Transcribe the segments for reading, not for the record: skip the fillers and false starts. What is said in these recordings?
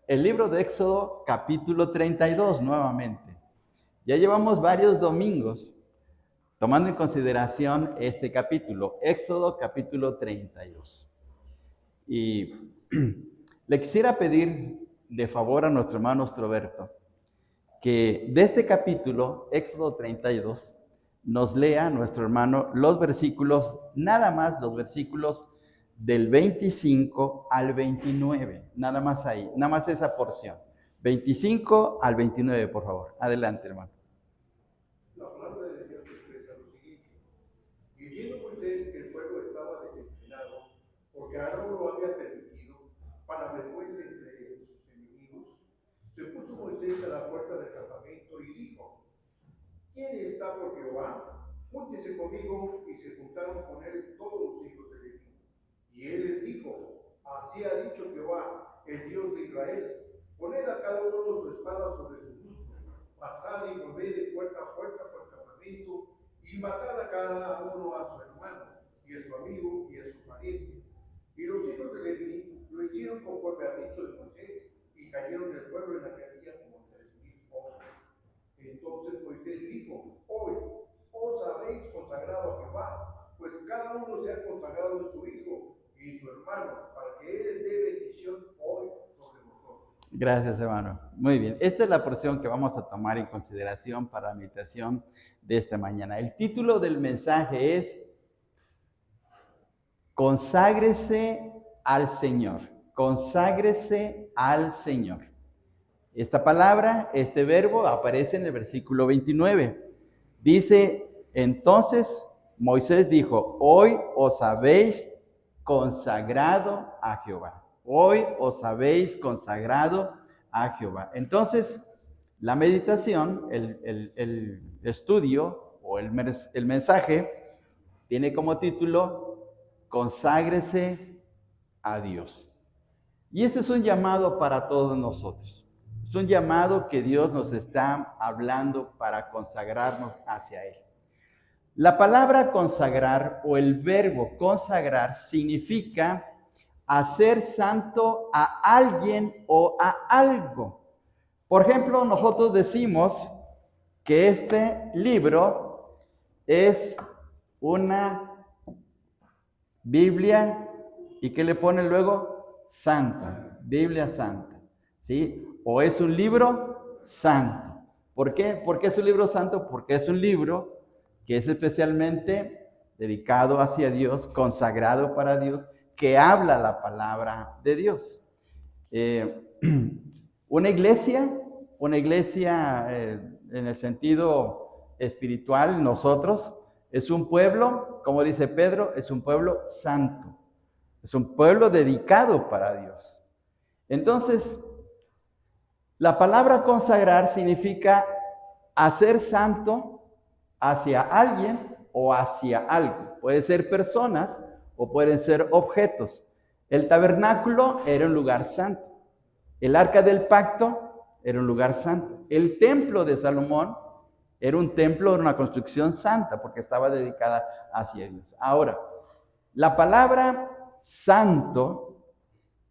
el libro de Éxodo, capítulo 32, nuevamente. Ya llevamos varios domingos tomando en consideración este capítulo, Éxodo, capítulo 32. Y le quisiera pedir de favor a nuestro hermano Ostroberto que de este capítulo, Éxodo 32, nos lea nuestro hermano los versículos, nada más los versículos del 25 al 29, nada más ahí, nada más esa porción. 25 al 29, por favor. Adelante, hermano. La palabra de Dios expresa lo siguiente: y viendo Moisés que el pueblo estaba desenfrenado, porque Aarón lo había permitido, para vergüenza entre sus enemigos, se puso Moisés a la puerta del campamento y dijo: ¿quién está por Jehová? Júntese conmigo. Y se juntaron con él todos los hijos de Leví. Y él les dijo: así ha dicho Jehová, el Dios de Israel: poned a cada uno su espada sobre su muslo, pasad y volved de puerta a puerta por el campamento, y matad a cada uno a su hermano, y a su amigo, y a su pariente. Y los hijos de Leví lo hicieron conforme al dicho de Moisés, y cayeron del pueblo en aquel día como 3,000 hombres. Entonces Moisés dijo: hoy os habéis consagrado a Jehová, pues cada uno se ha consagrado en su hijo y su hermano, para que él dé bendición hoy sobre vosotros. Gracias, hermano. Muy bien. Esta es la porción que vamos a tomar en consideración para la meditación de esta mañana. El título del mensaje es Conságrese al Señor. Conságrese al Señor. Esta palabra, este verbo, aparece en el versículo 29. Dice, entonces Moisés dijo: hoy os habéis consagrado a Jehová. Hoy os habéis consagrado a Jehová. Entonces, la meditación, el estudio o el mensaje tiene como título Conságrese a Dios. Y este es un llamado para todos nosotros. Es un llamado que Dios nos está hablando para consagrarnos hacia Él. La palabra consagrar o el verbo consagrar significa hacer santo a alguien o a algo. Por ejemplo, nosotros decimos que este libro es una Biblia, ¿y qué le ponen luego? Santa, Biblia santa, ¿sí? O es un libro santo. ¿Por qué? ¿Por qué es un libro santo? Porque es un libro que es especialmente dedicado hacia Dios, consagrado para Dios, que habla la palabra de Dios. Una iglesia en el sentido espiritual, nosotros, es un pueblo, como dice Pedro, es un pueblo santo. Es un pueblo dedicado para Dios. Entonces, la palabra consagrar significa hacer santo hacia alguien o hacia algo. Puede ser personas o pueden ser objetos. El tabernáculo era un lugar santo. El arca del pacto era un lugar santo. El templo de Salomón era un templo, era una construcción santa porque estaba dedicada hacia Dios. Ahora, la palabra santo,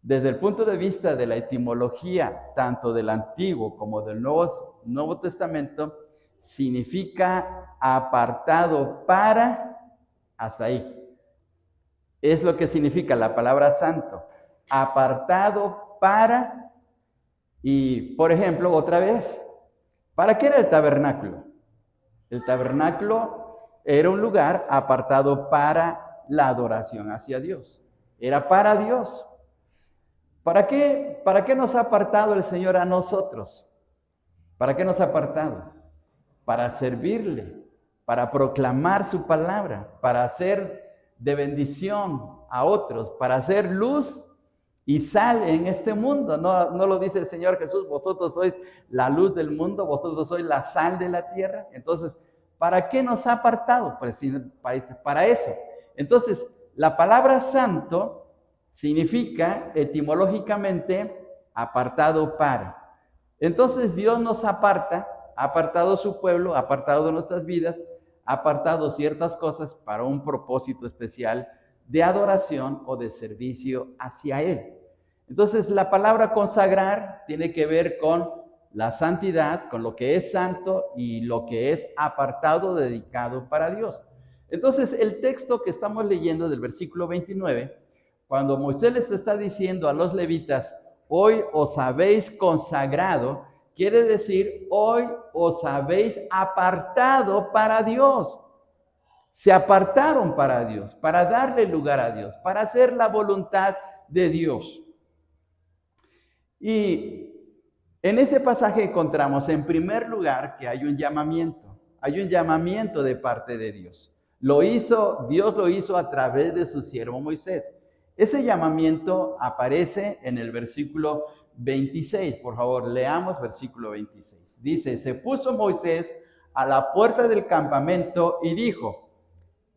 desde el punto de vista de la etimología, tanto del Antiguo como del Nuevo Testamento, significa apartado para, hasta ahí. Es lo que significa la palabra santo, apartado para, y por ejemplo, otra vez, ¿para qué era el tabernáculo? El tabernáculo era un lugar apartado para la adoración hacia Dios. Era para Dios. ¿Para qué nos ha apartado el Señor a nosotros? ¿Para qué nos ha apartado? Para servirle, para proclamar su palabra, para hacer de bendición a otros, para hacer luz y sal en este mundo. No lo dice el Señor Jesús: vosotros sois la luz del mundo, vosotros sois la sal de la tierra. Entonces, ¿para qué nos ha apartado? Pues para eso. Entonces, la palabra santo significa etimológicamente apartado para. Entonces Dios nos aparta, ha apartado su pueblo, ha apartado de nuestras vidas, ha apartado ciertas cosas para un propósito especial de adoración o de servicio hacia Él. Entonces, la palabra consagrar tiene que ver con la santidad, con lo que es santo y lo que es apartado, dedicado para Dios. Entonces, el texto que estamos leyendo del versículo 29, cuando Moisés les está diciendo a los levitas, hoy os habéis consagrado, quiere decir, hoy os habéis apartado para Dios. Se apartaron para Dios, para darle lugar a Dios, para hacer la voluntad de Dios. Y en este pasaje encontramos en primer lugar que hay un llamamiento de parte de Dios. Dios lo hizo a través de su siervo Moisés. Ese llamamiento aparece en el versículo 26. Por favor, leamos versículo 26. Dice, se puso Moisés a la puerta del campamento y dijo,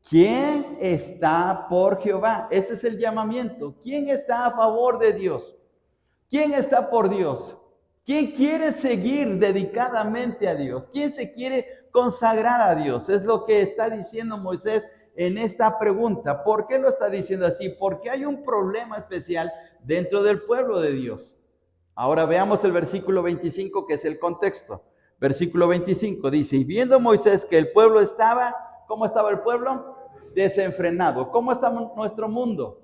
¿quién está por Jehová? Ese es el llamamiento. ¿Quién está a favor de Dios? ¿Quién está por Dios? ¿Quién quiere seguir dedicadamente a Dios? ¿Quién se quiere consagrar a Dios? Es lo que está diciendo Moisés en esta pregunta. ¿Por qué lo está diciendo así? Porque hay un problema especial dentro del pueblo de Dios. Ahora veamos el versículo 25, que es el contexto. Versículo 25 dice, y viendo Moisés que el pueblo estaba, ¿cómo estaba el pueblo? Desenfrenado. ¿Cómo está nuestro mundo?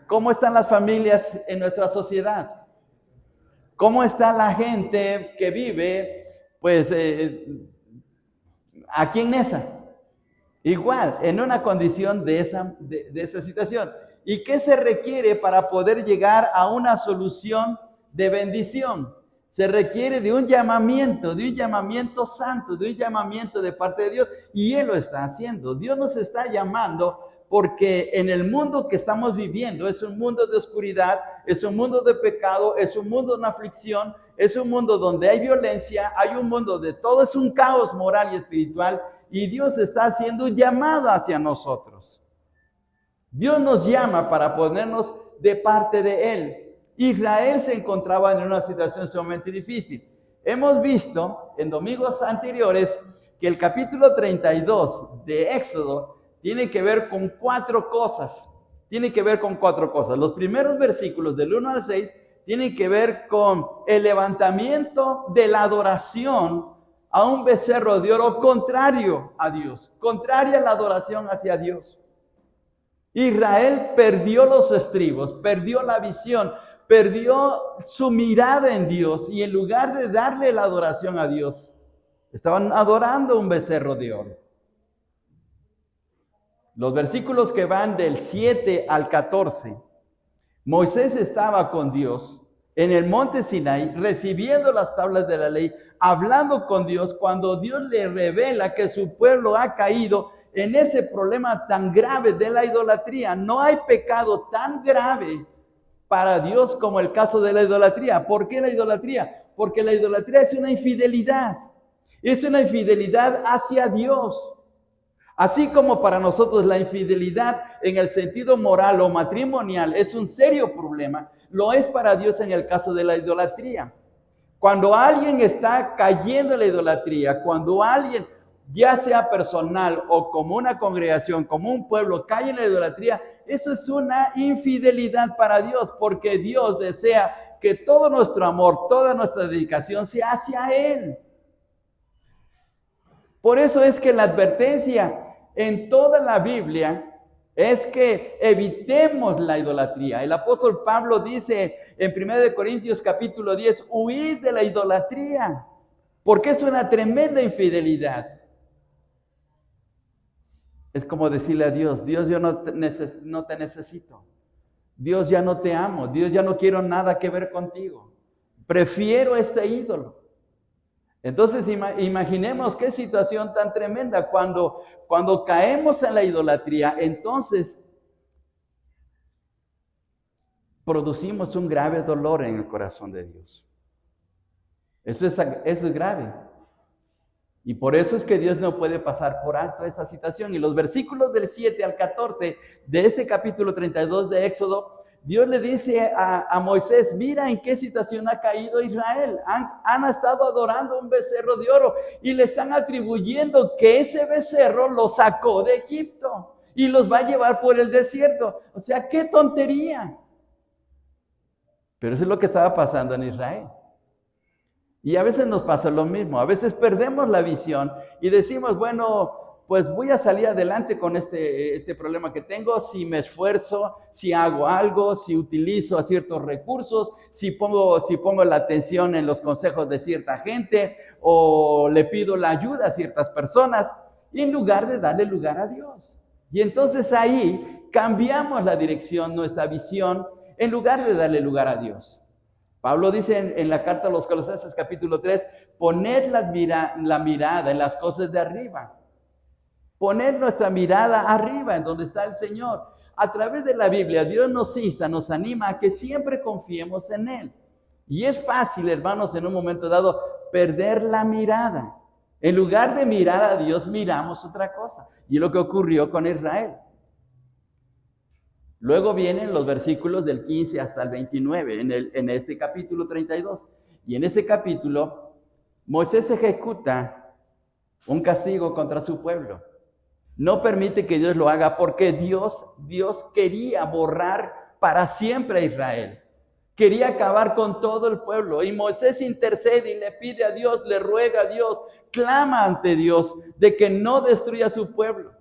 ¿Cómo están las familias en nuestra sociedad? ¿Cómo está la gente que vive, pues, aquí en Nesa? Igual, en una condición de esa situación. ¿Y qué se requiere para poder llegar a una solución de bendición? Se requiere de un llamamiento santo, de un llamamiento de parte de Dios. Y Él lo está haciendo. Dios nos está llamando porque en el mundo que estamos viviendo es un mundo de oscuridad, es un mundo de pecado, es un mundo de aflicción, es un mundo donde hay violencia, hay un mundo de todo, es un caos moral y espiritual, y Dios está haciendo un llamado hacia nosotros. Dios nos llama para ponernos de parte de Él. Israel se encontraba en una situación sumamente difícil. Hemos visto en domingos anteriores que el capítulo 32 de Éxodo tiene que ver con cuatro cosas. Los primeros versículos del 1 al 6 tienen que ver con el levantamiento de la adoración a un becerro de oro contrario a Dios, contraria a la adoración hacia Dios. Israel perdió los estribos, perdió la visión, perdió su mirada en Dios y en lugar de darle la adoración a Dios, estaban adorando un becerro de oro. Los versículos que van del 7 al 14, Moisés estaba con Dios en el monte Sinai, recibiendo las tablas de la ley, hablando con Dios, cuando Dios le revela que su pueblo ha caído en ese problema tan grave de la idolatría. No hay pecado tan grave para Dios como el caso de la idolatría. ¿Por qué la idolatría? Porque la idolatría es una infidelidad hacia Dios. Así como para nosotros la infidelidad en el sentido moral o matrimonial es un serio problema, lo es para Dios en el caso de la idolatría. Cuando alguien está cayendo en la idolatría, cuando alguien, ya sea personal o como una congregación, como un pueblo, cae en la idolatría, eso es una infidelidad para Dios, porque Dios desea que todo nuestro amor, toda nuestra dedicación sea hacia Él. Por eso es que la advertencia en toda la Biblia es que evitemos la idolatría. El apóstol Pablo dice en 1 Corintios capítulo 10, huid de la idolatría, porque es una tremenda infidelidad. Es como decirle a Dios, Dios, yo no te necesito. Dios, ya no te amo. Dios, ya no quiero nada que ver contigo. Prefiero este ídolo. Entonces imaginemos qué situación tan tremenda cuando caemos en la idolatría. Entonces producimos un grave dolor en el corazón de Dios. Eso es grave. Y por eso es que Dios no puede pasar por alto esta situación. Y los versículos del 7 al 14 de este capítulo 32 de Éxodo, Dios le dice a Moisés, mira en qué situación ha caído Israel. Han estado adorando un becerro de oro y le están atribuyendo que ese becerro lo sacó de Egipto y los va a llevar por el desierto. O sea, qué tontería. Pero eso es lo que estaba pasando en Israel. Y a veces nos pasa lo mismo, a veces perdemos la visión y decimos, bueno, pues voy a salir adelante con este problema que tengo si me esfuerzo, si hago algo, si utilizo a ciertos recursos, si pongo la atención en los consejos de cierta gente o le pido la ayuda a ciertas personas, y en lugar de darle lugar a Dios. Y entonces ahí cambiamos la dirección, nuestra visión, en lugar de darle lugar a Dios. Pablo dice en la carta a los Colosenses capítulo 3, poned la mirada en las cosas de arriba. Poner nuestra mirada arriba, en donde está el Señor. A través de la Biblia, Dios nos insta, nos anima a que siempre confiemos en Él. Y es fácil, hermanos, en un momento dado, perder la mirada. En lugar de mirar a Dios, miramos otra cosa. Y es lo que ocurrió con Israel. Luego vienen los versículos del 15 hasta el 29, en este capítulo 32. Y en ese capítulo, Moisés ejecuta un castigo contra su pueblo. No permite que Dios lo haga porque Dios quería borrar para siempre a Israel. Quería acabar con todo el pueblo. Y Moisés intercede y le pide a Dios, le ruega a Dios, clama ante Dios de que no destruya a su pueblo.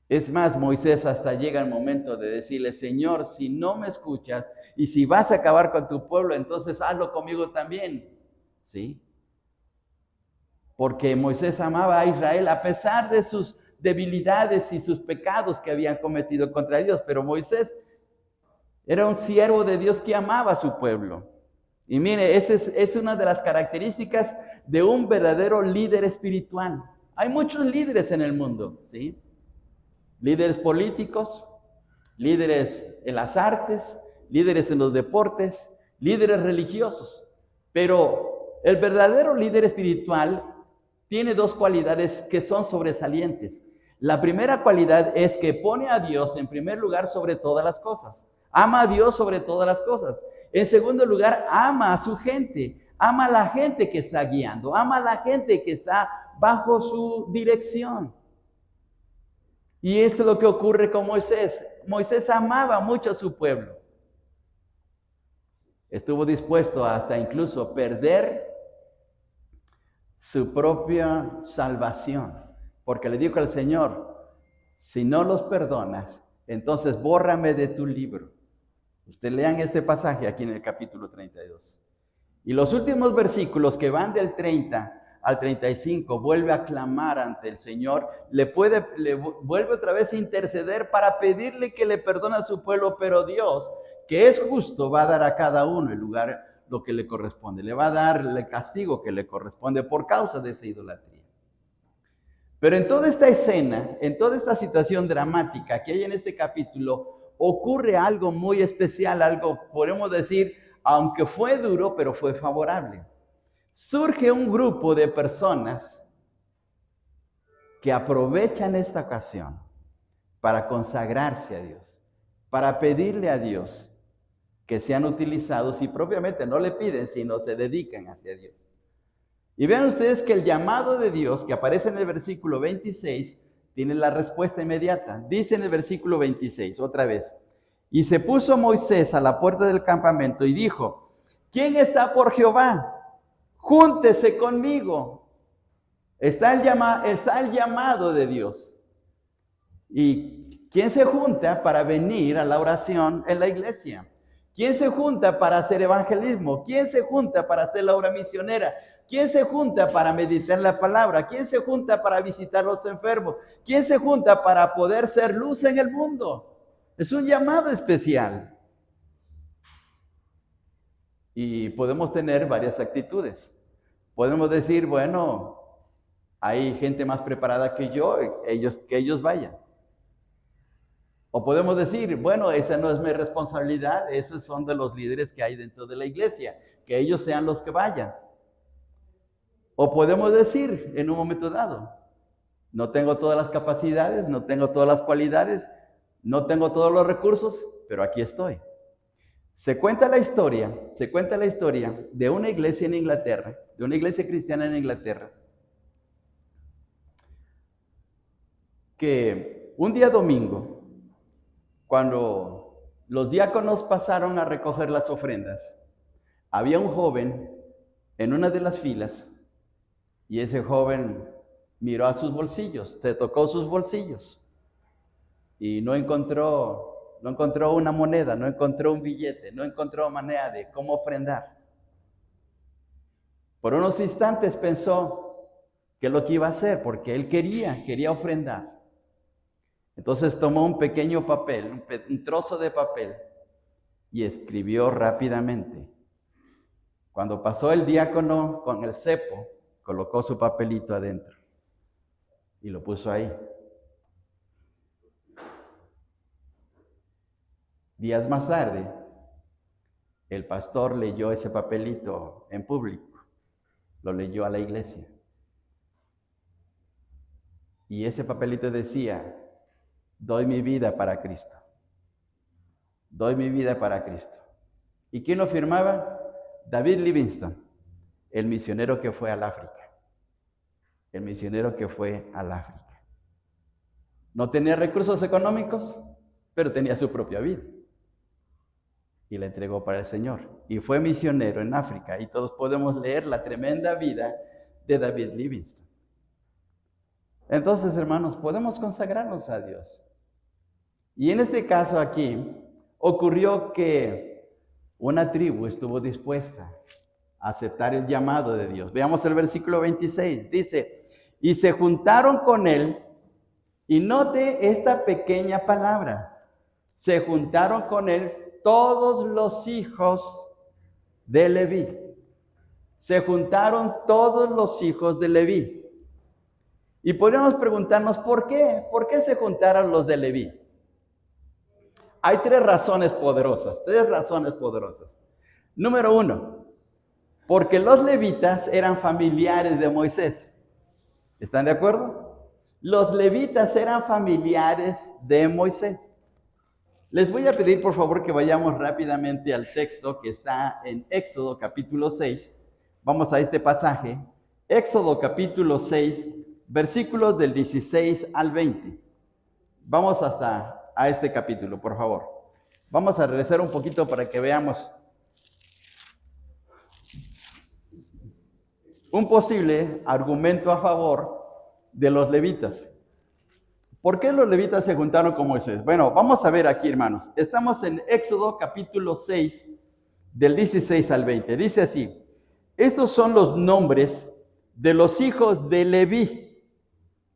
Es más, Moisés hasta llega el momento de decirle, Señor, si no me escuchas y si vas a acabar con tu pueblo, entonces hazlo conmigo también. ¿Sí? Porque Moisés amaba a Israel a pesar de sus debilidades y sus pecados que habían cometido contra Dios. Pero Moisés era un siervo de Dios que amaba a su pueblo. Y mire, esa es una de las características de un verdadero líder espiritual. Hay muchos líderes en el mundo, ¿sí? Líderes políticos, líderes en las artes, líderes en los deportes, líderes religiosos. Pero el verdadero líder espiritual tiene dos cualidades que son sobresalientes. La primera cualidad es que pone a Dios en primer lugar sobre todas las cosas. Ama a Dios sobre todas las cosas. En segundo lugar, ama a su gente. Ama a la gente que está guiando. Ama a la gente que está bajo su dirección. Y esto es lo que ocurre con Moisés. Moisés amaba mucho a su pueblo. Estuvo dispuesto hasta incluso perder su propia salvación. Porque le dijo al Señor, si no los perdonas, entonces bórrame de tu libro. Ustedes lean este pasaje aquí en el capítulo 32. Y los últimos versículos que van del 30 al 35, vuelve a clamar ante el Señor, le vuelve otra vez a interceder para pedirle que le perdone a su pueblo, pero Dios, que es justo, va a dar a cada uno el lugar, lo que le corresponde, le va a dar el castigo que le corresponde por causa de esa idolatría. Pero en toda esta escena, en toda esta situación dramática que hay en este capítulo, ocurre algo muy especial, algo, podemos decir, aunque fue duro, pero fue favorable. Surge un grupo de personas que aprovechan esta ocasión para consagrarse a Dios, para pedirle a Dios que sean utilizados y propiamente no le piden, sino se dedican hacia Dios. Y vean ustedes que el llamado de Dios que aparece en el versículo 26 tiene la respuesta inmediata. Dice en el versículo 26, otra vez, y se puso Moisés a la puerta del campamento y dijo, ¿quién está por Jehová? Júntese conmigo. Está el llamado de Dios. ¿Y quién se junta para venir a la oración en la iglesia? ¿Quién se junta para hacer evangelismo? ¿Quién se junta para hacer la obra misionera? ¿Quién se junta para meditar la palabra? ¿Quién se junta para visitar a los enfermos? ¿Quién se junta para poder ser luz en el mundo? Es un llamado especial. Y podemos tener varias actitudes. Podemos decir, bueno, hay gente más preparada que yo, que ellos vayan. O podemos decir, bueno, esa no es mi responsabilidad, esos son de los líderes que hay dentro de la iglesia, que ellos sean los que vayan. O podemos decir en un momento dado, no tengo todas las capacidades, no tengo todas las cualidades, no tengo todos los recursos, pero aquí estoy. Se cuenta la historia de una iglesia en Inglaterra, de una iglesia cristiana en Inglaterra, que un día domingo, cuando los diáconos pasaron a recoger las ofrendas. Había un joven en una de las filas y ese joven miró a sus bolsillos, se tocó sus bolsillos y no encontró una moneda, no encontró un billete, no encontró manera de cómo ofrendar. Por unos instantes pensó que lo que iba a hacer, porque él quería ofrendar. Entonces tomó un pequeño papel, un trozo de papel, y escribió rápidamente. Cuando pasó el diácono con el cepo, colocó su papelito adentro y lo puso ahí. Días más tarde, el pastor leyó ese papelito en público, lo leyó a la iglesia. Y ese papelito decía: doy mi vida para Cristo. Doy mi vida para Cristo. ¿Y quién lo firmaba? David Livingstone, el misionero que fue al África. El misionero que fue al África. No tenía recursos económicos, pero tenía su propia vida. Y la entregó para el Señor. Y fue misionero en África. Y todos podemos leer la tremenda vida de David Livingstone. Entonces, hermanos, podemos consagrarnos a Dios. Y en este caso aquí, ocurrió que una tribu estuvo dispuesta a aceptar el llamado de Dios. Veamos el versículo 26. Dice: y se juntaron con él, y note esta pequeña palabra, se juntaron con él todos los hijos de Leví. Se juntaron todos los hijos de Leví. Y podríamos preguntarnos, ¿por qué? ¿Por qué se juntaron los de Leví? Hay tres razones poderosas. Número 1, porque los levitas eran familiares de Moisés. ¿Están de acuerdo? Los levitas eran familiares de Moisés. Les voy a pedir, por favor, que vayamos rápidamente al texto que está en Éxodo capítulo 6. Vamos a este pasaje. Éxodo capítulo 6, versículos del 16 al 20. Vamos hasta a este capítulo, por favor. Vamos a regresar un poquito para que veamos un posible argumento a favor de los levitas. ¿Por qué los levitas se juntaron con Moisés? Bueno, vamos a ver aquí, hermanos. Estamos en Éxodo capítulo 6, del 16 al 20. Dice así: estos son los nombres de los hijos de Leví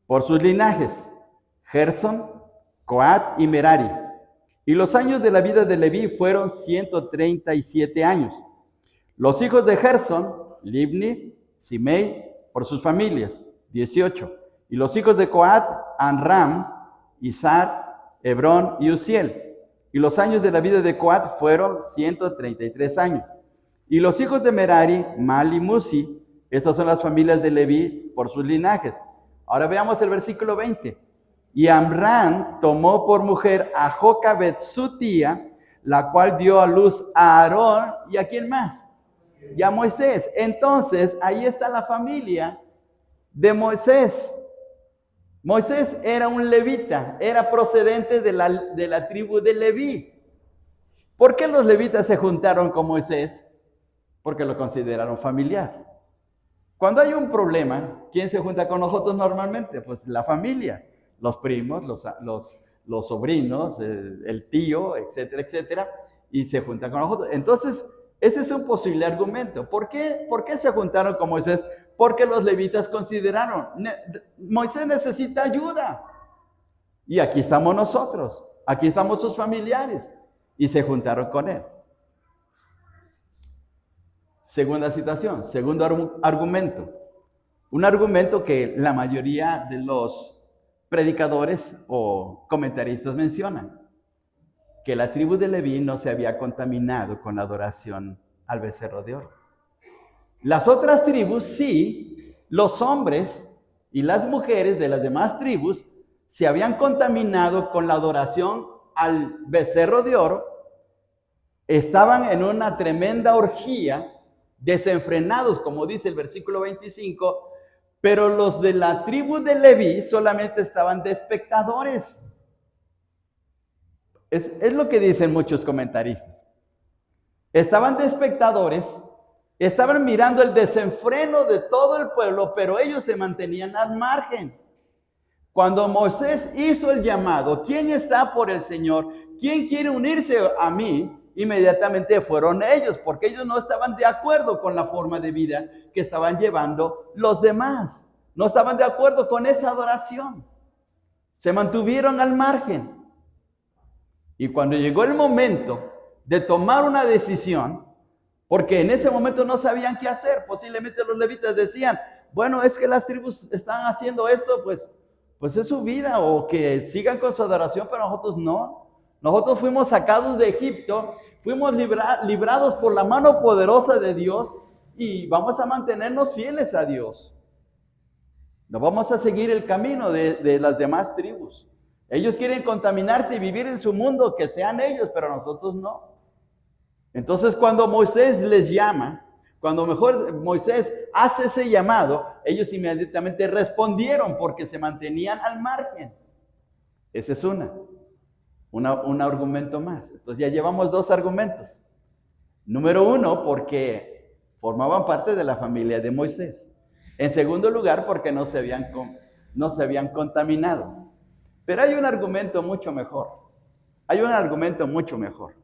por sus linajes: Gersón, Coat y Merari. Y los años de la vida de Leví fueron 137 años. Los hijos de Gersón: Libni, Simei, por sus familias, 18. Y los hijos de Coat: Amram, Izhar, Hebrón y Uziel. Y los años de la vida de Coat fueron 133 años. Y los hijos de Merari: Mal y Musi. Estas son las familias de Leví por sus linajes. Ahora veamos el versículo 20. Y Amram tomó por mujer a Jocabed su tía, la cual dio a luz a Aarón y ¿a quién más? Y a Moisés. Entonces, ahí está la familia de Moisés. Moisés era un levita, era procedente de la tribu de Leví. ¿Por qué los levitas se juntaron con Moisés? Porque lo consideraron familiar. Cuando hay un problema, ¿quién se junta con nosotros normalmente? Pues la familia, los primos, los sobrinos, el tío, etcétera, etcétera, y se juntan con nosotros. Entonces, ese es un posible argumento. ¿Por qué se juntaron con Moisés? Porque los levitas consideraron, Moisés necesita ayuda. Y aquí estamos nosotros, aquí estamos sus familiares, y se juntaron con él. Segunda situación, segundo argumento. Un argumento que la mayoría de los predicadores o comentaristas mencionan. Que la tribu de Leví no se había contaminado con la adoración al becerro de oro. Las otras tribus sí, los hombres y las mujeres de las demás tribus se habían contaminado con la adoración al becerro de oro, estaban en una tremenda orgía, desenfrenados, como dice el versículo 25, pero los de la tribu de Leví solamente estaban de espectadores. Es lo que dicen muchos comentaristas. Estaban de espectadores, estaban mirando el desenfreno de todo el pueblo, pero ellos se mantenían al margen. Cuando Moisés hizo el llamado, ¿quién está por el Señor? ¿Quién quiere unirse a mí? Inmediatamente fueron ellos, porque ellos no estaban de acuerdo con la forma de vida que estaban llevando los demás. No estaban de acuerdo con esa adoración. Se mantuvieron al margen. Y cuando llegó el momento de tomar una decisión, porque en ese momento no sabían qué hacer, posiblemente los levitas decían, bueno, es que las tribus están haciendo esto, pues es su vida, o que sigan con su adoración, pero nosotros no. Nosotros fuimos sacados de Egipto, fuimos librados por la mano poderosa de Dios y vamos a mantenernos fieles a Dios. No vamos a seguir el camino de las demás tribus. Ellos quieren contaminarse y vivir en su mundo, que sean ellos, pero nosotros no. Entonces, cuando Moisés les llama, cuando mejor Moisés hace ese llamado, ellos inmediatamente respondieron porque se mantenían al margen. Ese es un argumento más. Entonces ya llevamos 2 argumentos. Número 1, porque formaban parte de la familia de Moisés. En segundo lugar, porque no se habían contaminado. Pero hay un argumento mucho mejor. Hay un argumento mucho mejor.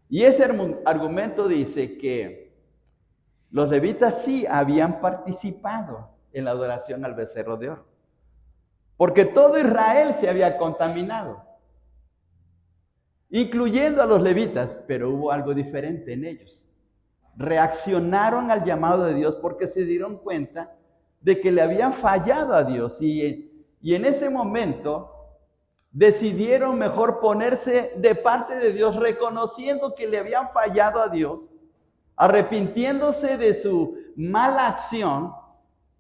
Y ese argumento dice que los levitas sí habían participado en la adoración al becerro de oro. Porque todo Israel se había contaminado, incluyendo a los levitas, pero hubo algo diferente en ellos. Reaccionaron al llamado de Dios porque se dieron cuenta de que le habían fallado a Dios y en ese momento decidieron mejor ponerse de parte de Dios, reconociendo que le habían fallado a Dios, arrepintiéndose de su mala acción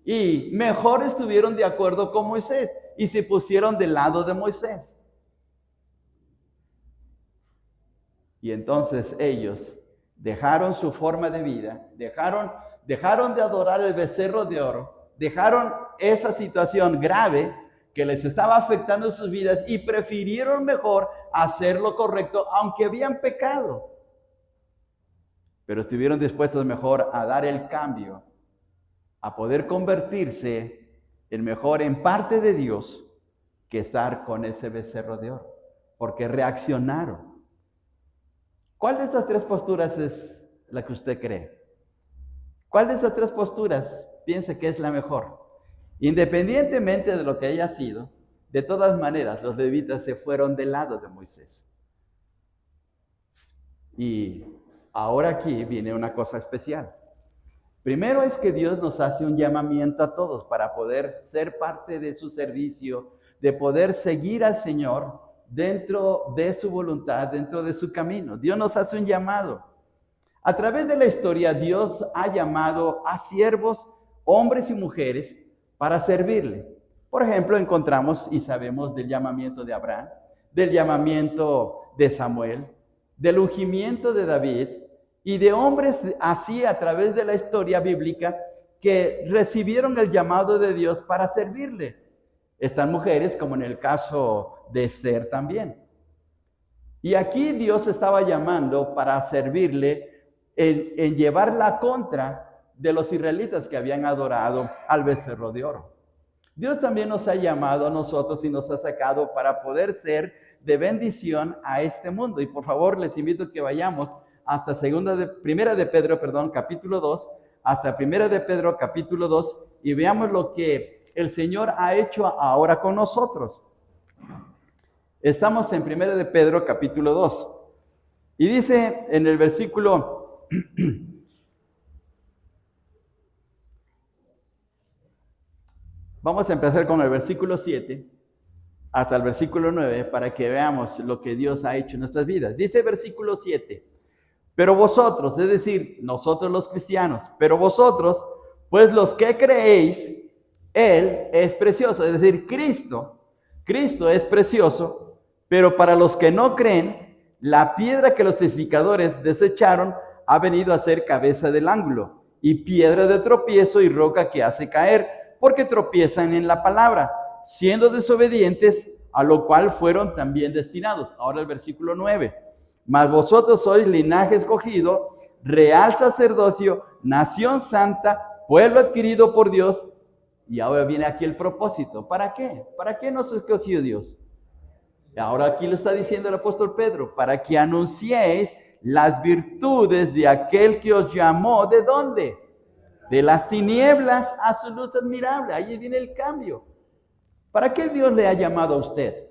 y mejor estuvieron de acuerdo con Moisés y se pusieron del lado de Moisés. Y entonces ellos dejaron su forma de vida, dejaron de adorar el becerro de oro, dejaron esa situación grave que les estaba afectando sus vidas y prefirieron mejor hacer lo correcto, aunque habían pecado. Pero estuvieron dispuestos mejor a dar el cambio, a poder convertirse en parte de Dios, que estar con ese becerro de oro, porque reaccionaron. ¿Cuál de estas 3 posturas es la que usted cree? ¿Cuál de estas 3 posturas piensa que es la mejor? Independientemente de lo que haya sido, de todas maneras, los levitas se fueron del lado de Moisés. Y ahora aquí viene una cosa especial. Primero es que Dios nos hace un llamamiento a todos para poder ser parte de su servicio, de poder seguir al Señor dentro de su voluntad, dentro de su camino. Dios nos hace un llamado. A través de la historia, Dios ha llamado a siervos, hombres y mujeres, para servirle. Por ejemplo, encontramos y sabemos del llamamiento de Abraham, del llamamiento de Samuel, del ungimiento de David y de hombres así a través de la historia bíblica que recibieron el llamado de Dios para servirle. Están mujeres como en el caso de Esther también. Y aquí Dios estaba llamando para servirle en llevar la contra de los israelitas que habían adorado al becerro de oro. Dios también nos ha llamado a nosotros y nos ha sacado para poder ser de bendición a este mundo. Y por favor, les invito a que vayamos hasta Primera de Pedro, capítulo 2, hasta Primera de Pedro, capítulo 2, y veamos lo que el Señor ha hecho ahora con nosotros. Estamos en Primera de Pedro, capítulo 2, y dice en el versículo vamos a empezar con el versículo 7 hasta el versículo 9 para que veamos lo que Dios ha hecho en nuestras vidas. Dice el versículo 7, pero vosotros, es decir, nosotros los cristianos, pero vosotros, pues los que creéis, Él es precioso, es decir, Cristo es precioso, pero para los que no creen, la piedra que los edificadores desecharon ha venido a ser cabeza del ángulo y piedra de tropiezo y roca que hace caer, porque tropiezan en la palabra, siendo desobedientes, a lo cual fueron también destinados. Ahora el versículo 9. Mas vosotros sois linaje escogido, real sacerdocio, nación santa, pueblo adquirido por Dios. Y ahora viene aquí el propósito. ¿Para qué? ¿Para qué nos escogió Dios? Ahora aquí lo está diciendo el apóstol Pedro, para que anunciéis las virtudes de aquel que os llamó. ¿De dónde? De las tinieblas a su luz admirable. Ahí viene el cambio. ¿Para qué Dios le ha llamado a usted?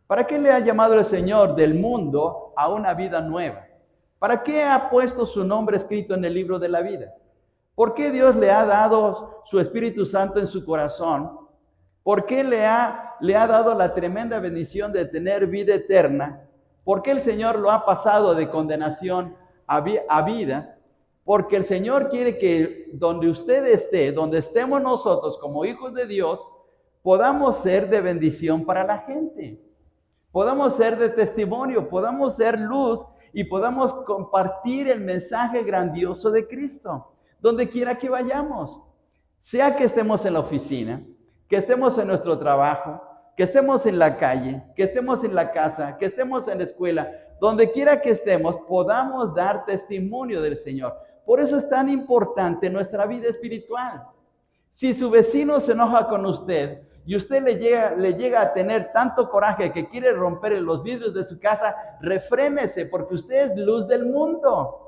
¿Para qué le ha llamado el Señor del mundo a una vida nueva? ¿Para qué ha puesto su nombre escrito en el libro de la vida? ¿Por qué Dios le ha dado su Espíritu Santo en su corazón? ¿Por qué le ha dado la tremenda bendición de tener vida eterna? ¿Por qué el Señor lo ha pasado de condenación a vida? Porque el Señor quiere que donde usted esté, donde estemos nosotros como hijos de Dios, podamos ser de bendición para la gente. Podamos ser de testimonio, podamos ser luz y podamos compartir el mensaje grandioso de Cristo, donde quiera que vayamos. Sea que estemos en la oficina, que estemos en nuestro trabajo, que estemos en la calle, que estemos en la casa, que estemos en la escuela, donde quiera que estemos, podamos dar testimonio del Señor. Por eso es tan importante nuestra vida espiritual. Si su vecino se enoja con usted y usted le llega a tener tanto coraje que quiere romper los vidrios de su casa, refrénese, porque usted es luz del mundo.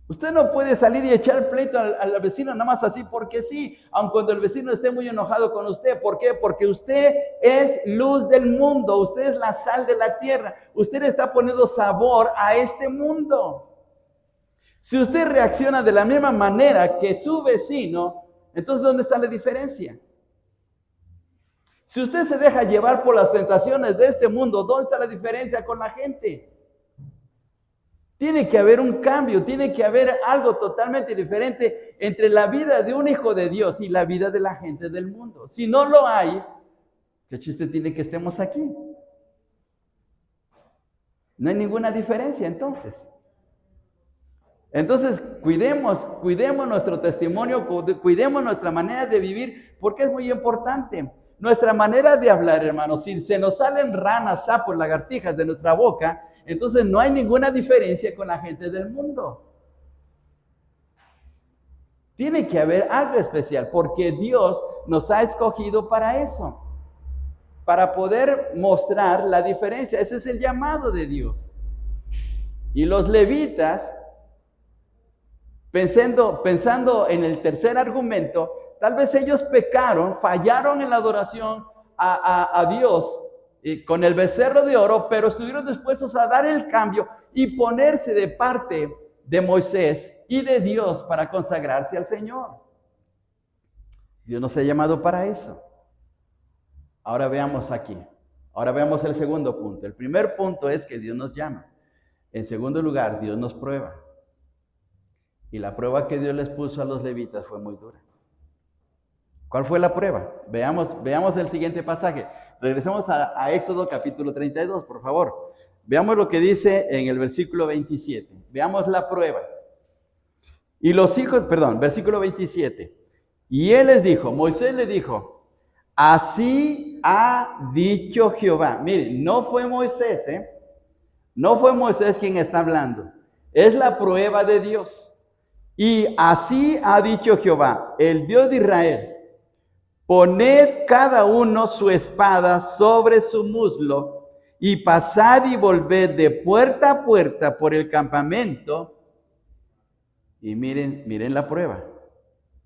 Usted no puede salir y echar pleito al vecino nada más así porque sí, aun cuando el vecino esté muy enojado con usted. ¿Por qué? Porque usted es luz del mundo, usted es la sal de la tierra, usted está poniendo sabor a este mundo. Si usted reacciona de la misma manera que su vecino, entonces ¿dónde está la diferencia? Si usted se deja llevar por las tentaciones de este mundo, ¿dónde está la diferencia con la gente? Tiene que haber un cambio, tiene que haber algo totalmente diferente entre la vida de un hijo de Dios y la vida de la gente del mundo. Si no lo hay, ¿qué chiste tiene que estemos aquí? No hay ninguna diferencia entonces. Entonces, cuidemos nuestro testimonio, cuidemos nuestra manera de vivir, porque es muy importante. Nuestra manera de hablar, hermanos, si se nos salen ranas, sapos, lagartijas de nuestra boca, entonces no hay ninguna diferencia con la gente del mundo. Tiene que haber algo especial, porque Dios nos ha escogido para eso, para poder mostrar la diferencia. Ese es el llamado de Dios. Y los levitas, pensando en el tercer argumento, tal vez ellos pecaron, fallaron en la adoración a Dios con el becerro de oro, pero estuvieron dispuestos a dar el cambio y ponerse de parte de Moisés y de Dios para consagrarse al Señor. Dios nos ha llamado para eso. Ahora veamos aquí. Ahora veamos el segundo punto. El primer punto es que Dios nos llama. En segundo lugar, Dios nos prueba. Y la prueba que Dios les puso a los levitas fue muy dura. ¿Cuál fue la prueba? Veamos el siguiente pasaje. Regresemos a Éxodo capítulo 32, por favor. Veamos lo que dice en el versículo 27. Veamos la prueba. Versículo 27. Y él les dijo, Moisés le dijo, así ha dicho Jehová. Miren, no fue Moisés, No fue Moisés quien está hablando. Es la prueba de Dios. Y así ha dicho Jehová, el Dios de Israel. Poned cada uno su espada sobre su muslo y pasad y volved de puerta a puerta por el campamento. Y miren la prueba.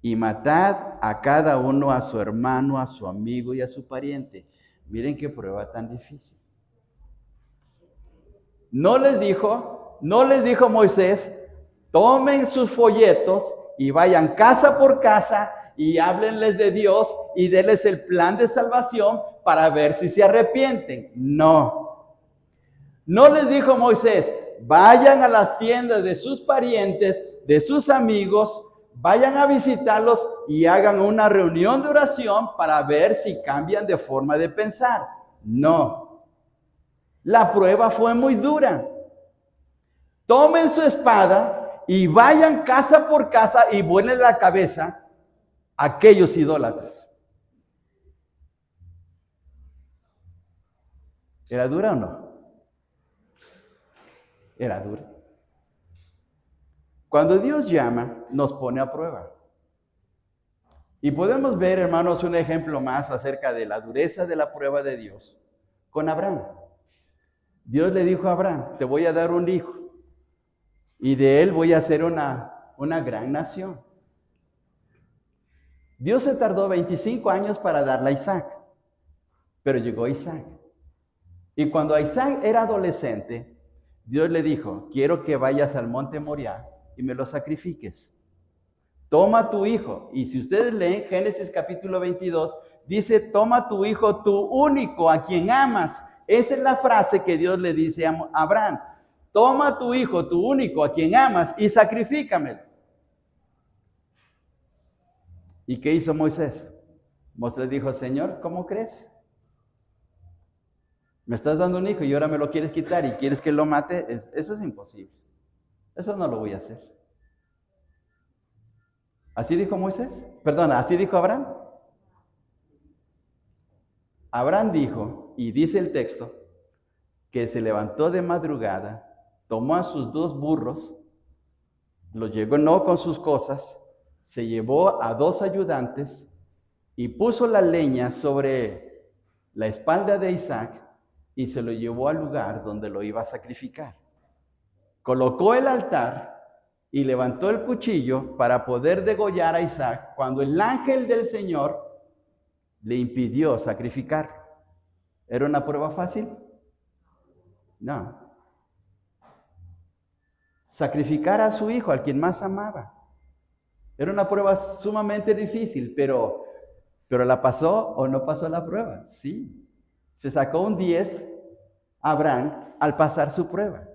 Y matad a cada uno a su hermano, a su amigo y a su pariente. Miren qué prueba tan difícil. No les dijo Moisés, tomen sus folletos y vayan casa por casa y háblenles de Dios y denles el plan de salvación para ver si se arrepienten. No les dijo Moisés, vayan a las tiendas de sus parientes, de sus amigos, vayan a visitarlos y hagan una reunión de oración para ver si cambian de forma de pensar. No. La prueba fue muy dura. Tomen su espada y vayan casa por casa y vuelen la cabeza a aquellos idólatras. ¿Era dura o no? Era dura. Cuando Dios llama, nos pone a prueba. Y podemos ver, hermanos, un ejemplo más acerca de la dureza de la prueba de Dios con Abraham. Dios le dijo a Abraham, te voy a dar un hijo y de él voy a hacer una gran nación. Dios se tardó 25 años para darle a Isaac, pero llegó Isaac. Y cuando Isaac era adolescente, Dios le dijo, quiero que vayas al monte Moriah y me lo sacrifiques. Toma tu hijo. Y si ustedes leen Génesis capítulo 22, dice, toma tu hijo, tu único, a quien amas. Esa es la frase que Dios le dice a Abraham. Toma tu hijo, tu único, a quien amas, y sacrifícamelo. ¿Y qué hizo Moisés? Moisés dijo, Señor, ¿cómo crees? Me estás dando un hijo y ahora me lo quieres quitar y quieres que lo mate. Eso es imposible. Eso no lo voy a hacer. ¿Así dijo Moisés? Perdona, ¿así dijo Abraham? Abraham dijo, y dice el texto, que se levantó de madrugada, tomó a sus 2 burros, los llenó con sus cosas, se llevó a 2 ayudantes y puso la leña sobre la espalda de Isaac y se lo llevó al lugar donde lo iba a sacrificar. Colocó el altar y levantó el cuchillo para poder degollar a Isaac cuando el ángel del Señor le impidió sacrificarlo. ¿Era una prueba fácil? No. Sacrificar a su hijo, al quien más amaba. Era una prueba sumamente difícil, pero ¿la pasó o no pasó la prueba? Sí. Se sacó un 10 Abraham al pasar su prueba.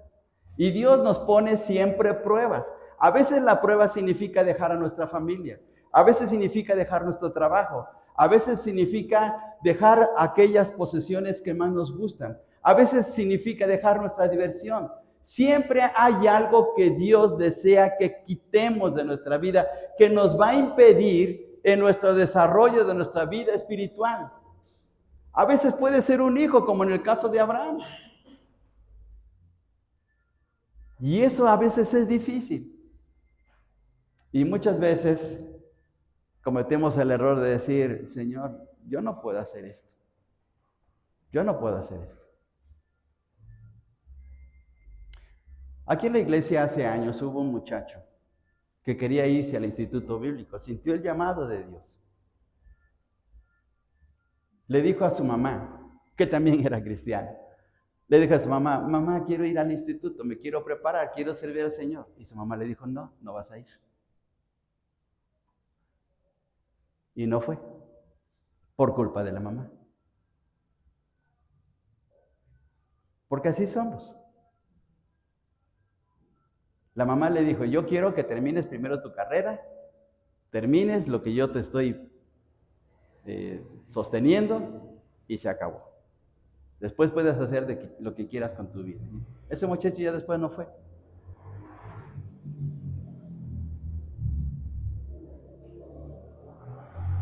Y Dios nos pone siempre pruebas. A veces la prueba significa dejar a nuestra familia. A veces significa dejar nuestro trabajo. A veces significa dejar aquellas posesiones que más nos gustan. A veces significa dejar nuestra diversión. Siempre hay algo que Dios desea que quitemos de nuestra vida, que nos va a impedir en nuestro desarrollo de nuestra vida espiritual. A veces puede ser un hijo, como en el caso de Abraham. Y eso a veces es difícil. Y muchas veces cometemos el error de decir, Señor, yo no puedo hacer esto. Yo no puedo hacer esto. Aquí en la iglesia hace años hubo un muchacho que quería irse al instituto bíblico, sintió el llamado de Dios. Le dijo a su mamá, que también era cristiana, le dijo a su mamá, mamá, quiero ir al instituto, me quiero preparar, quiero servir al Señor. Y su mamá le dijo, no, no vas a ir. Y no fue, por culpa de la mamá. Porque así somos. La mamá le dijo, yo quiero que termines primero tu carrera, termines lo que yo te estoy sosteniendo y se acabó. Después puedes hacer lo que quieras con tu vida. Ese muchacho ya después no fue.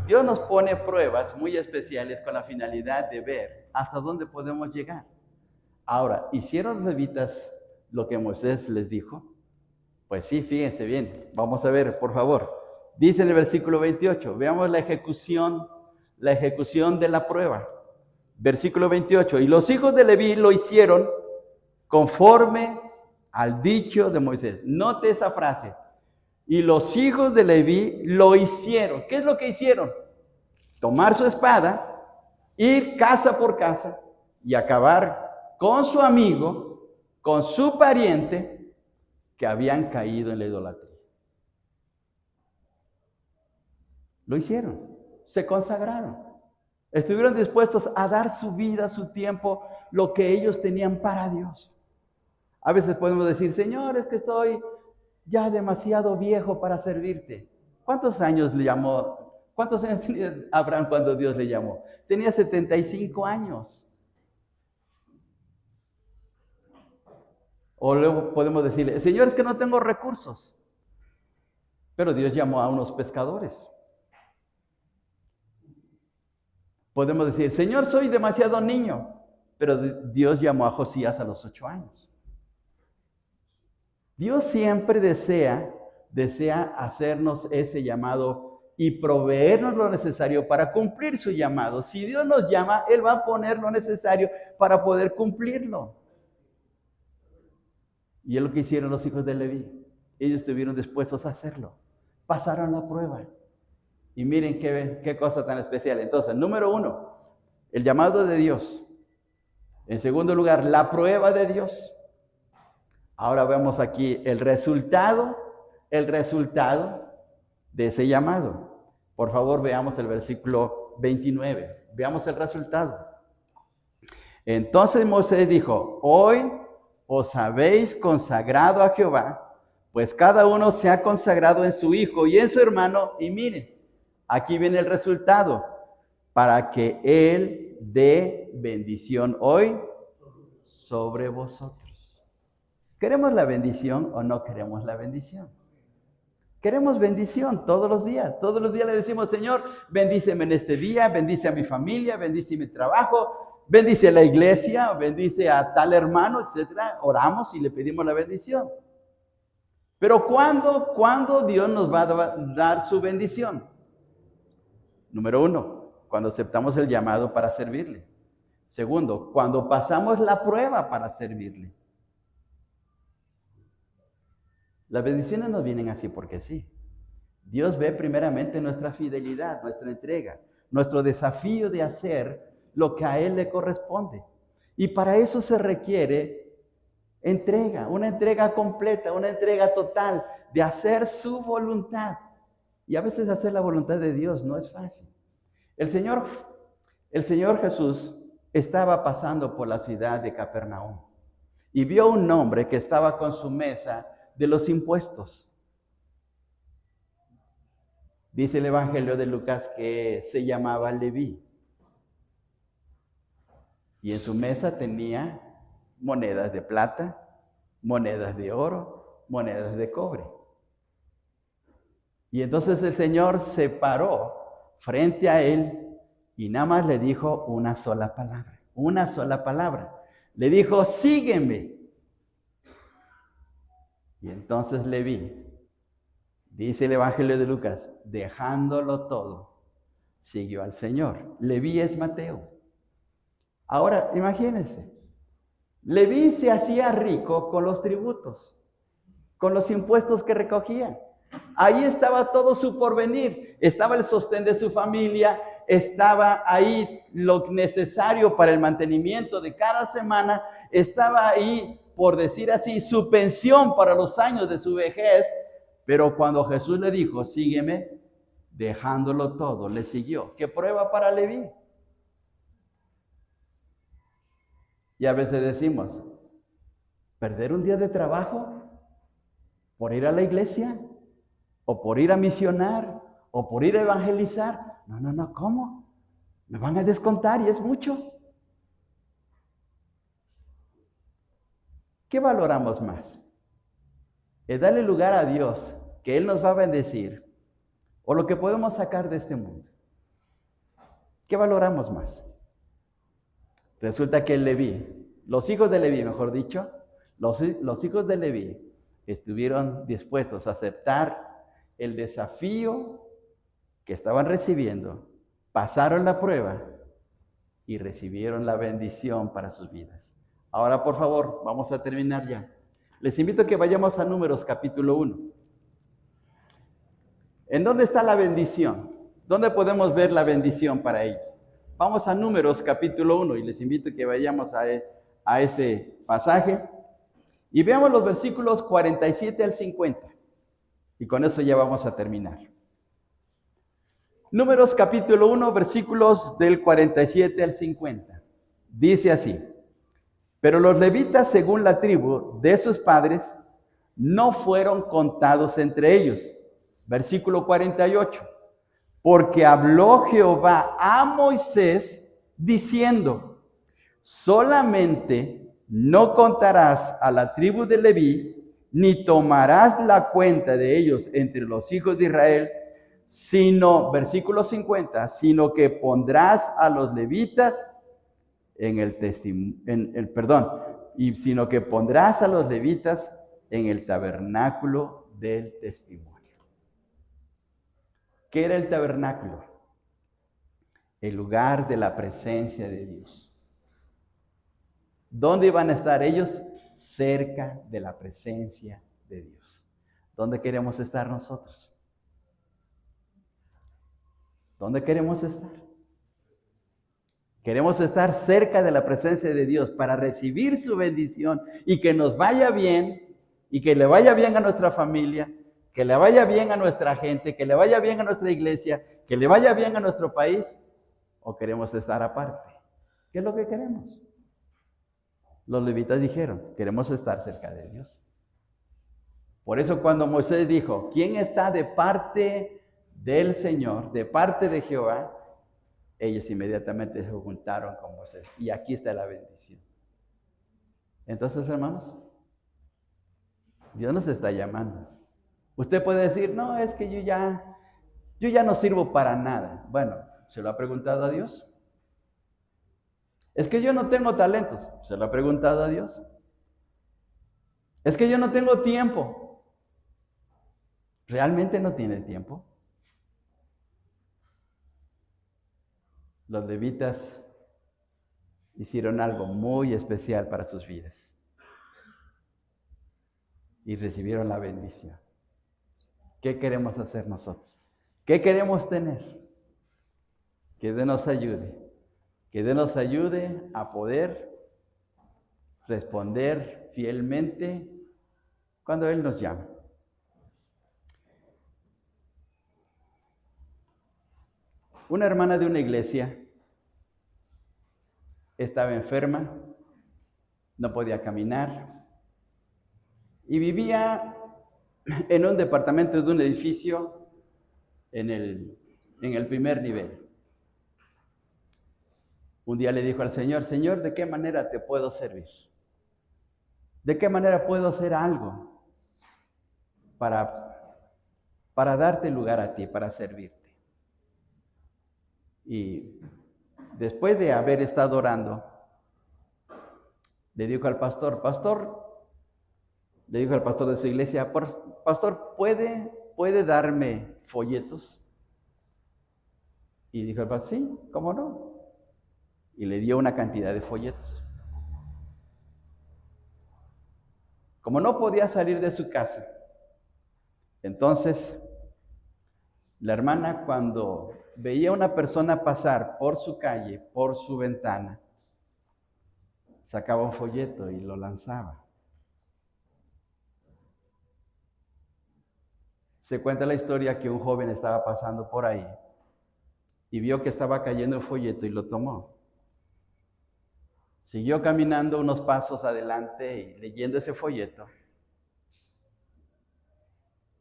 Dios nos pone pruebas muy especiales con la finalidad de ver hasta dónde podemos llegar. Ahora, ¿hicieron los levitas lo que Moisés les dijo? Pues sí, fíjense bien. Vamos a ver, por favor. Dice en el versículo 28, veamos la ejecución de la prueba. Versículo 28, y los hijos de Leví lo hicieron conforme al dicho de Moisés. Note esa frase. Y los hijos de Leví lo hicieron. ¿Qué es lo que hicieron? Tomar su espada, ir casa por casa y acabar con su amigo, con su pariente, que habían caído en la idolatría. Lo hicieron, se consagraron. Estuvieron dispuestos a dar su vida, su tiempo, lo que ellos tenían para Dios. A veces podemos decir, Señor, es que estoy ya demasiado viejo para servirte. ¿Cuántos años tenía Abraham cuando Dios le llamó? Tenía 75 años. O luego podemos decirle, Señor, es que no tengo recursos. Pero Dios llamó a unos pescadores. Podemos decir, Señor, soy demasiado niño pero Dios llamó a Josías a los 8 años. Dios siempre desea hacernos ese llamado y proveernos lo necesario para cumplir su llamado. Si Dios nos llama, Él va a poner lo necesario para poder cumplirlo. Y es lo que hicieron los hijos de Leví. Ellos estuvieron dispuestos a hacerlo. Pasaron la prueba. Y miren qué cosa tan especial. Entonces, número 1, el llamado de Dios. En segundo lugar, la prueba de Dios. Ahora vemos aquí el resultado de ese llamado. Por favor, veamos el versículo 29. Veamos el resultado. Entonces Moisés dijo: hoy os habéis consagrado a Jehová, pues cada uno se ha consagrado en su hijo y en su hermano. Y miren, aquí viene el resultado, para que Él dé bendición hoy sobre vosotros. ¿Queremos la bendición o no queremos la bendición? Queremos bendición todos los días. Todos los días le decimos: Señor, bendíceme en este día, bendice a mi familia, bendice mi trabajo, bendice a la iglesia, bendice a tal hermano, etc. Oramos y le pedimos la bendición. Pero ¿cuándo Dios nos va a dar su bendición? Número 1, cuando aceptamos el llamado para servirle. Segundo, cuando pasamos la prueba para servirle. Las bendiciones no vienen así porque sí. Dios ve primeramente nuestra fidelidad, nuestra entrega, nuestro desafío de hacer lo que a Él le corresponde. Y para eso se requiere entrega, una entrega completa, una entrega total, de hacer su voluntad. Y a veces hacer la voluntad de Dios no es fácil. El Señor Jesús estaba pasando por la ciudad de Capernaum y vio a un hombre que estaba con su mesa de los impuestos. Dice el Evangelio de Lucas que se llamaba Leví. Y en su mesa tenía monedas de plata, monedas de oro, monedas de cobre. Y entonces el Señor se paró frente a él y nada más le dijo una sola palabra. Le dijo: sígueme. Y entonces Leví, dice el Evangelio de Lucas, dejándolo todo, siguió al Señor. Leví es Mateo. Ahora, imagínense, Leví se hacía rico con los tributos, con los impuestos que recogía. Ahí estaba todo su porvenir, estaba el sostén de su familia, estaba ahí lo necesario para el mantenimiento de cada semana, estaba ahí, por decir así, su pensión para los años de su vejez. Pero cuando Jesús le dijo: sígueme, dejándolo todo, le siguió. ¿Qué prueba para Leví? Y a veces decimos: ¿perder un día de trabajo por ir a la iglesia? ¿O por ir a misionar? ¿O por ir a evangelizar? No, ¿cómo? Me van a descontar y es mucho. ¿Qué valoramos más? ¿Es darle lugar a Dios, que Él nos va a bendecir, o lo que podemos sacar de este mundo? ¿Qué valoramos más? Resulta que los hijos de Leví, mejor dicho, los hijos de Leví estuvieron dispuestos a aceptar el desafío que estaban recibiendo, pasaron la prueba y recibieron la bendición para sus vidas. Ahora, por favor, vamos a terminar ya. Les invito a que vayamos a Números capítulo 1. ¿En dónde está la bendición? ¿Dónde podemos ver la bendición para ellos? Vamos a Números capítulo 1 y les invito a que vayamos a este pasaje y veamos los versículos 47 al 50. Y con eso ya vamos a terminar. Números capítulo 1, versículos del 47 al 50. Dice así: pero los levitas, según la tribu de sus padres, no fueron contados entre ellos. Versículo 48. Porque habló Jehová a Moisés diciendo: solamente no contarás a la tribu de Leví, ni tomarás la cuenta de ellos entre los hijos de Israel, sino, versículo 50, sino que pondrás a los levitas sino que pondrás a los levitas en el tabernáculo del testimonio. ¿Qué era el tabernáculo? El lugar de la presencia de Dios. ¿Dónde iban a estar ellos? Cerca de la presencia de Dios. ¿Dónde queremos estar nosotros? ¿Dónde queremos estar? Queremos estar cerca de la presencia de Dios para recibir su bendición y que nos vaya bien y que le vaya bien a nuestra familia, que le vaya bien a nuestra gente, que le vaya bien a nuestra iglesia, que le vaya bien a nuestro país. ¿O queremos estar aparte? ¿Qué es lo que queremos? Los levitas dijeron, queremos estar cerca de Dios. Por eso cuando Moisés dijo, ¿quién está de parte del Señor, de parte de Jehová? Ellos inmediatamente se juntaron con Moisés. Y aquí está la bendición. Entonces, hermanos, Dios nos está llamando. Usted puede decir, no, es que yo ya no sirvo para nada. Bueno, ¿se lo ha preguntado a Dios? Es que yo no tengo talentos. ¿Se lo ha preguntado a Dios? Es que yo no tengo tiempo. ¿Realmente no tiene tiempo? Los levitas hicieron algo muy especial para sus vidas y recibieron la bendición. ¿Qué queremos hacer nosotros? ¿Qué queremos tener? Que Dios nos ayude. Que Dios nos ayude a poder responder fielmente cuando Él nos llama. Una hermana de una iglesia estaba enferma, no podía caminar y vivía en un departamento de un edificio en el primer nivel. Un día le dijo al Señor, Señor, ¿de qué manera te puedo servir? ¿De qué manera puedo hacer algo para darte lugar a ti, para servirte? Y después de haber estado orando, le dijo al pastor de su iglesia, pastor, ¿puede darme folletos? Y dijo el pastor, sí, ¿cómo no? Y le dio una cantidad de folletos. Como no podía salir de su casa, entonces la hermana, cuando veía a una persona pasar por su calle, por su ventana, sacaba un folleto y lo lanzaba. Se cuenta la historia que un joven estaba pasando por ahí y vio que estaba cayendo el folleto y lo tomó. Siguió caminando unos pasos adelante y leyendo ese folleto.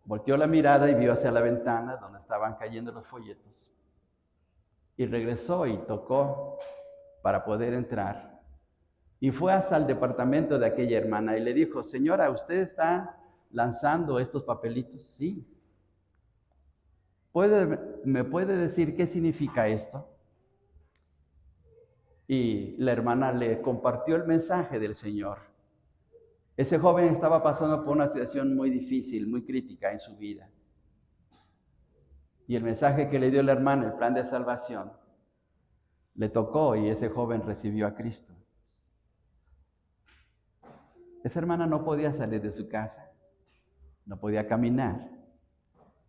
Volteó la mirada y vio hacia la ventana donde estaban cayendo los folletos. Y regresó y tocó para poder entrar. Y fue hasta el departamento de aquella hermana y le dijo, señora, ¿usted está lanzando estos papelitos? Sí. ¿Me puede decir qué significa esto? Y la hermana le compartió el mensaje del Señor. Ese joven estaba pasando por una situación muy difícil, muy crítica en su vida. Y el mensaje que le dio la hermana, el plan de salvación, le tocó y ese joven recibió a Cristo. Esa hermana no podía salir de su casa, no podía caminar,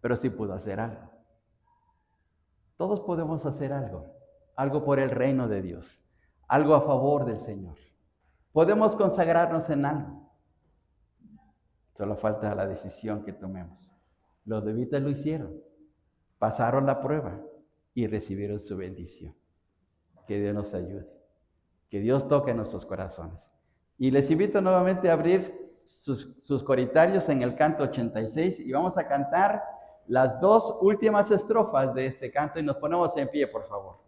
pero sí pudo hacer algo. Todos podemos hacer algo por el reino de Dios, algo a favor del Señor. Podemos consagrarnos en algo. Solo falta la decisión que tomemos. Los levitas lo hicieron, pasaron la prueba y recibieron su bendición. Que Dios nos ayude, que Dios toque nuestros corazones. Y les invito nuevamente a abrir sus coritarios en el canto 86 y vamos a cantar las dos últimas estrofas de este canto y nos ponemos en pie, por favor.